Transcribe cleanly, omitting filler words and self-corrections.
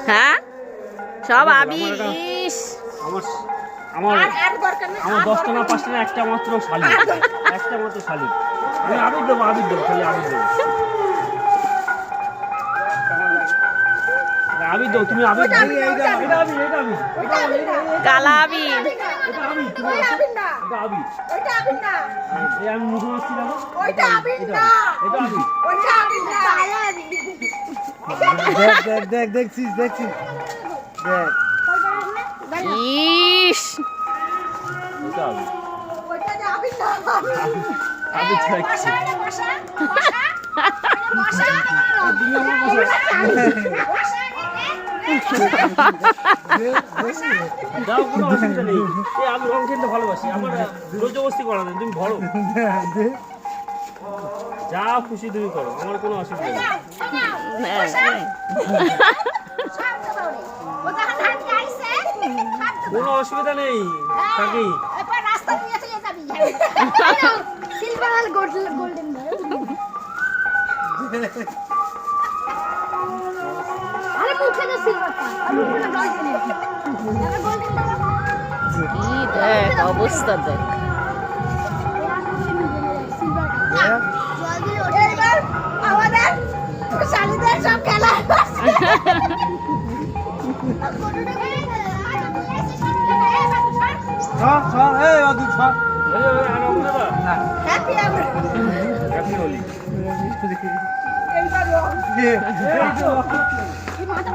হ্যাঁ সব আবির। ইস আমার আমার আমার 10টা না 5টা না একটা মাত্র শালি, একটা মাত্র শালি। আমি আবির দেবো খালি আবির দেবো। আবির দেবো তুমি আবির। এটা আবির কালা আবির। এটা আবির তুমি এটা আবির। এই আমি মুখে মারছি না। এটা আবির। দেখ দেখছিস দেখ ইস এটা আবির। আবির চাইছি। যাও কোনো অসুবিধা নেই। আমি রং খেলতে ভালোবাসি, আমার জবরদস্তি করা নেই। তুমি ভরো, যা খুশি তুমি করো, আমার কোনো অসুবিধা নেই। কোনো অসুবিধা নেই কাকি। কি দেখ অবস্থা দেখ। শালিদের সব খেলা হ্যাপি হোলি। মাথা